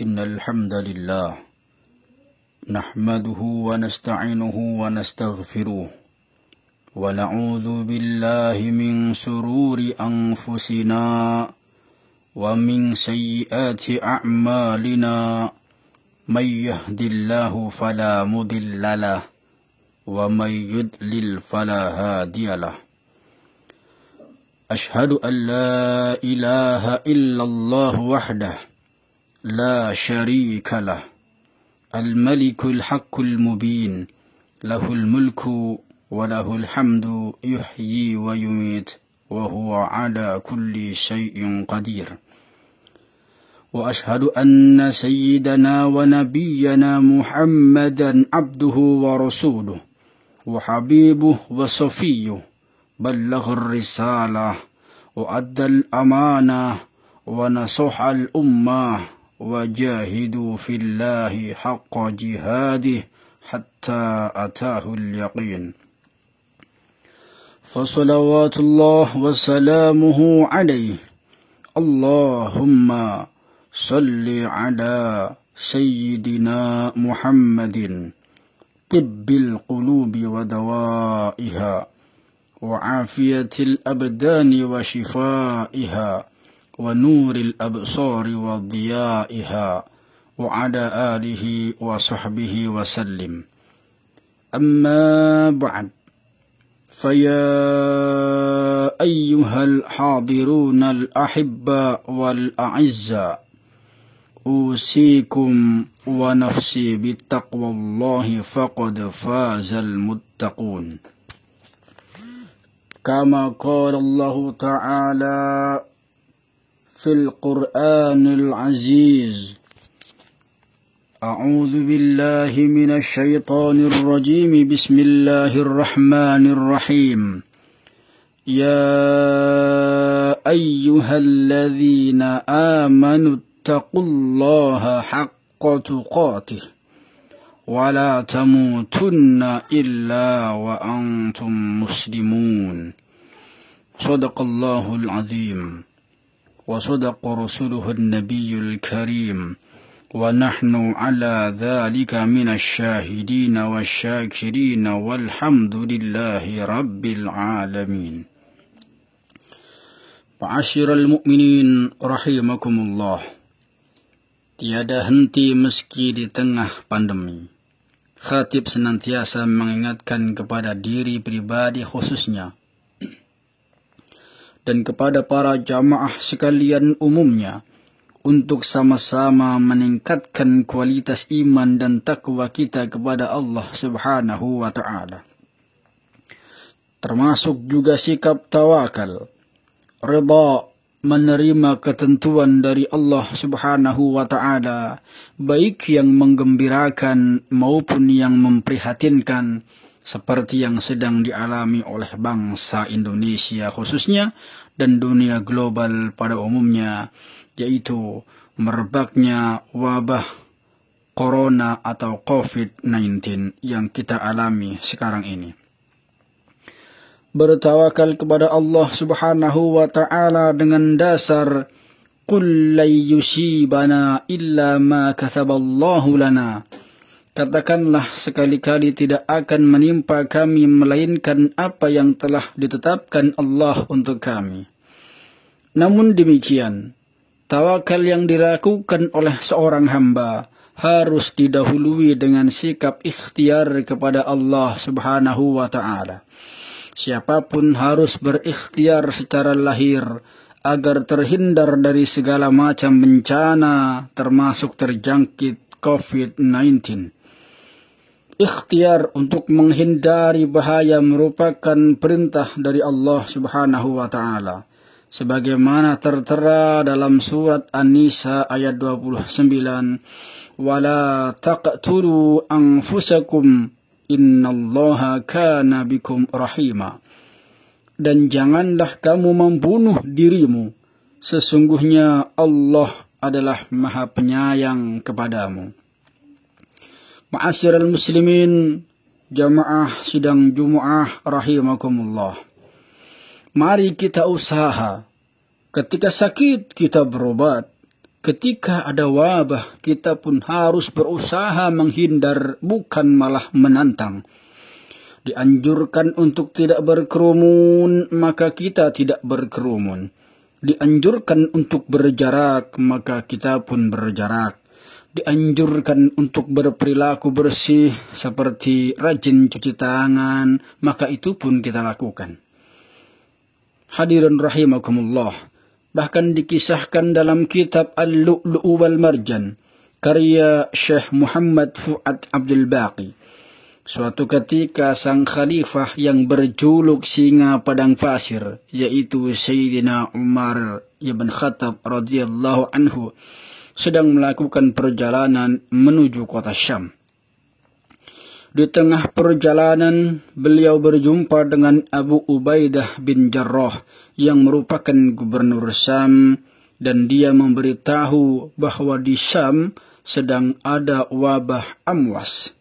إن الحمد لله نحمده ونستعينه ونستغفره ونعوذ بالله من شرور أنفسنا ومن سيئات أعمالنا من يهد الله فلا مضل له ومن يضلل فلا هادي له أشهد أن لا إله إلا الله وحده لا شريك له الملك الحق المبين له الملك وله الحمد يحيي ويميت وهو على كل شيء قدير وأشهد أن سيدنا ونبينا محمدا عبده ورسوله وحبيبه وصفيه بلغ الرسالة وأدى الأمانة ونصح الأمة وجاهدوا في الله حق جهاده حتى أتاه اليقين فصلوات الله وسلامه عليه اللهم صل على سيدنا محمد طب القلوب ودوائها وعافية الأبدان وشفائها ونور الأبصار وضيائها وعلى آله وصحبه وسلم أما بعد فيا أيها الحاضرون الأحباء والأعزاء أوصيكم ونفسي بتقوى الله فقد فاز المتقون كما قال الله تعالى في القرآن العزيز أعوذ بالله من الشيطان الرجيم بسم الله الرحمن الرحيم يا أيها الذين آمنوا اتقوا الله حق تقاته ولا تموتن إلا وأنتم مسلمون صدق الله العظيم وصدق رسوله النبي الكريم ونحن على ذلك من الشاهدين والشاكرين والحمد لله رب العالمين معاشر المؤمنين رحمكم الله. Tiada henti meski di tengah pandemi. Khatib senantiasa mengingatkan kepada diri pribadi khususnya dan kepada para jamaah sekalian umumnya untuk sama-sama meningkatkan kualitas iman dan takwa kita kepada Allah Subhanahu wa Ta'ala. Termasuk juga sikap tawakal, rida, menerima ketentuan dari Allah Subhanahu wa Ta'ala, baik yang menggembirakan maupun yang memprihatinkan, seperti yang sedang dialami oleh bangsa Indonesia khususnya dan dunia global pada umumnya, yaitu merebaknya wabah corona atau COVID-19 yang kita alami sekarang ini. Bertawakal kepada Allah Subhanahu wa Ta'ala dengan dasar qul la yusibana illa ma kataballahu lana. Katakanlah sekali-kali tidak akan menimpa kami melainkan apa yang telah ditetapkan Allah untuk kami. Namun demikian, tawakal yang dilakukan oleh seorang hamba harus didahului dengan sikap ikhtiar kepada Allah Subhanahu wa Ta'ala. Siapapun harus berikhtiar secara lahir agar terhindar dari segala macam bencana termasuk terjangkit COVID-19. Ikhtiar untuk menghindari bahaya merupakan perintah dari Allah Subhanahu wa Ta'ala, sebagaimana tertera dalam surat An-Nisa ayat 29, "Wala taqtulu anfusakum innallaha kana bikum rahima." Dan janganlah kamu membunuh dirimu, sesungguhnya Allah adalah Maha Penyayang kepadamu. Ma'asyiral muslimin, jamaah sidang Jumaah rahimakumullah. Mari kita usaha. Ketika sakit kita berobat. ketika ada wabah, kita pun harus berusaha menghindar, bukan malah menantang. Dianjurkan untuk tidak berkerumun, maka kita tidak berkerumun. Dianjurkan untuk berjarak, maka kita pun berjarak. Dianjurkan untuk berperilaku bersih, seperti rajin cuci tangan, maka itu pun kita lakukan. Hadirin rahimakumullah. Bahkan dikisahkan dalam kitab Al-Lu'lu'u wal Marjan, karya Syekh Muhammad Fuad Abdul Baqi. Suatu ketika sang khalifah yang berjuluk singa padang pasir, yaitu Sayyidina Umar ibn Khattab radhiyallahu anhu, sedang melakukan perjalanan menuju kota Syam. Di tengah perjalanan, beliau berjumpa dengan Abu Ubaidah bin Jarrah yang merupakan gubernur Syam, dan dia memberitahu bahwa di Syam sedang ada wabah amwas.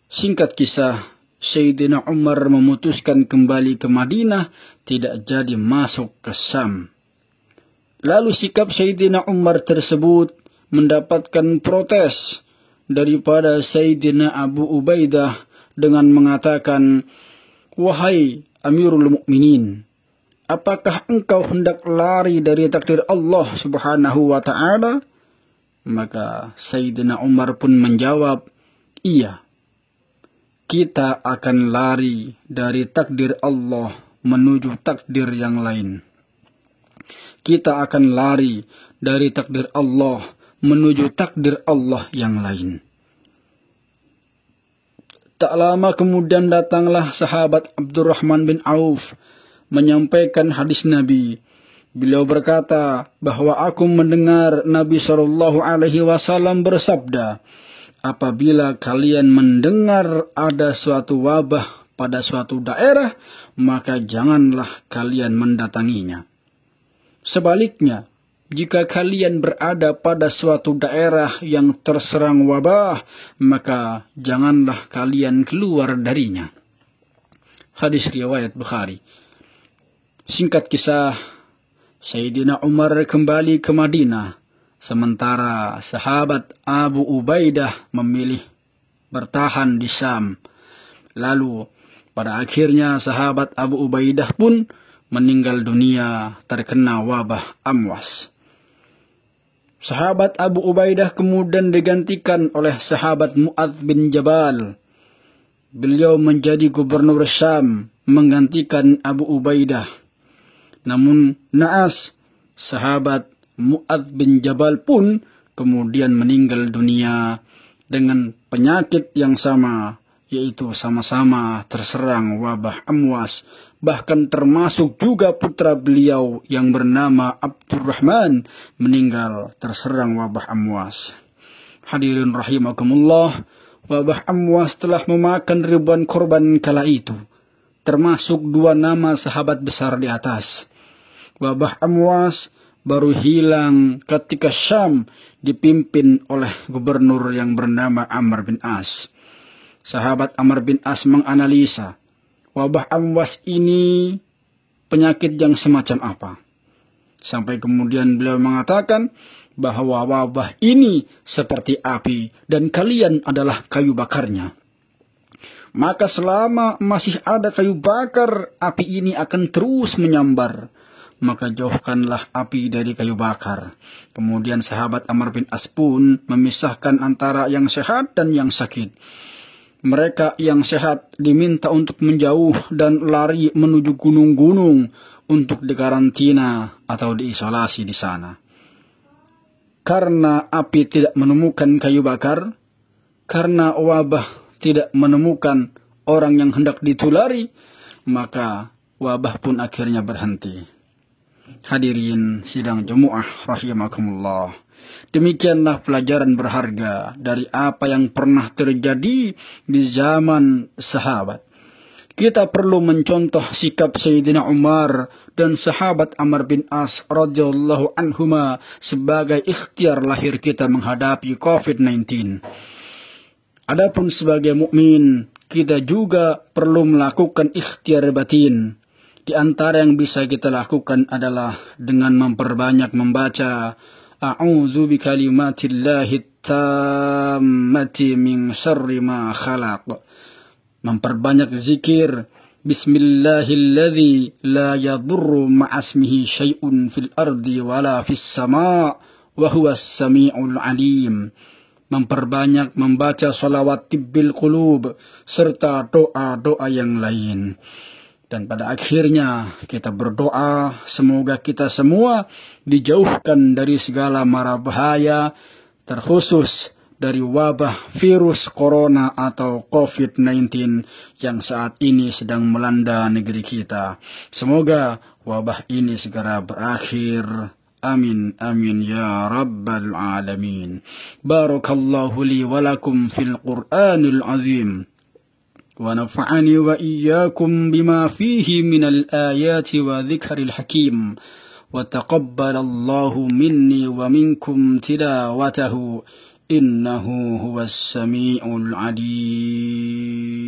Singkat kisah, Sayyidina Umar memutuskan kembali ke Madinah, tidak jadi masuk ke Syam. Lalu sikap Sayyidina Umar tersebut mendapatkan protes daripada Sayyidina Abu Ubaidah dengan mengatakan, "Wahai Amirul Mukminin, apakah engkau hendak lari dari takdir Allah Subhanahu wa ta'ala?" Maka Sayyidina Umar pun menjawab, "Iya, kita akan lari dari takdir Allah menuju takdir yang lain. Kita akan lari dari takdir Allah menuju takdir Allah yang lain." Tak lama kemudian datanglah sahabat Abdurrahman bin Auf menyampaikan hadis Nabi. Beliau berkata bahwa aku mendengar Nabi SAW bersabda, "Apabila kalian mendengar ada suatu wabah pada suatu daerah, maka janganlah kalian mendatanginya. Sebaliknya, jika kalian berada pada suatu daerah yang terserang wabah, maka janganlah kalian keluar darinya." Hadis riwayat Bukhari. Singkat kisah, Sayyidina Umar kembali ke Madinah, sementara sahabat Abu Ubaidah memilih bertahan di Syam. Lalu, pada akhirnya sahabat Abu Ubaidah pun meninggal dunia terkena wabah amwas. Sahabat Abu Ubaidah kemudian digantikan oleh sahabat Mu'adz bin Jabal. Beliau menjadi gubernur Syam menggantikan Abu Ubaidah. Namun naas, sahabat Mu'adz bin Jabal pun kemudian meninggal dunia dengan penyakit yang sama, yaitu sama-sama terserang wabah amwas. Bahkan termasuk juga putra beliau yang bernama Abdurrahman meninggal terserang wabah amwas. Hadirin rahimakumullah, wabah amwas telah memakan ribuan korban kala itu, termasuk 2 nama sahabat besar di atas. Wabah amwas baru hilang ketika Syam dipimpin oleh gubernur yang bernama Amr bin As. Sahabat Amr bin As menganalisa, wabah amwas ini penyakit yang semacam apa? Sampai kemudian beliau mengatakan bahwa wabah ini seperti api dan kalian adalah kayu bakarnya. Maka selama masih ada kayu bakar, api ini akan terus menyambar. Maka jauhkanlah api dari kayu bakar. Kemudian sahabat Amr bin As pun memisahkan antara yang sehat dan yang sakit. Mereka yang sehat diminta untuk menjauh dan lari menuju gunung-gunung untuk dikarantina atau diisolasi di sana. Karena api tidak menemukan kayu bakar, karena wabah tidak menemukan orang yang hendak ditulari, maka wabah pun akhirnya berhenti. Hadirin sidang Jumu'ah rahimakumullah. Demikianlah pelajaran berharga dari apa yang pernah terjadi di zaman sahabat. Kita perlu mencontoh sikap Sayyidina Umar dan sahabat Amr bin As radhiyallahu anhuma sebagai ikhtiar lahir kita menghadapi COVID-19. Adapun sebagai mukmin, kita juga perlu melakukan ikhtiar batin. Di antara yang bisa kita lakukan adalah dengan memperbanyak membaca A'udzu bikalimatillahi tammati min syarri ma khalaq. Memperbanyak zikir Bismillahilladzi la yadurru ma'asmihi syai'un fil ardi wala fis sama' wa huwas sami'ul alim. Memperbanyak membaca salawat tibbil qulub serta doa-doa yang lain. Dan pada akhirnya kita berdoa semoga kita semua dijauhkan dari segala mara bahaya, terkhusus dari wabah virus corona atau COVID-19 yang saat ini sedang melanda negeri kita. Semoga wabah ini segera berakhir. Amin, amin ya rabbal alamin. Barakallahu li walakum fil Qur'anil azim. ونفعني وإياكم بما فيه من الآيات وذكر الحكيم وتقبل الله مني ومنكم تلاوته إنه هو السميع العليم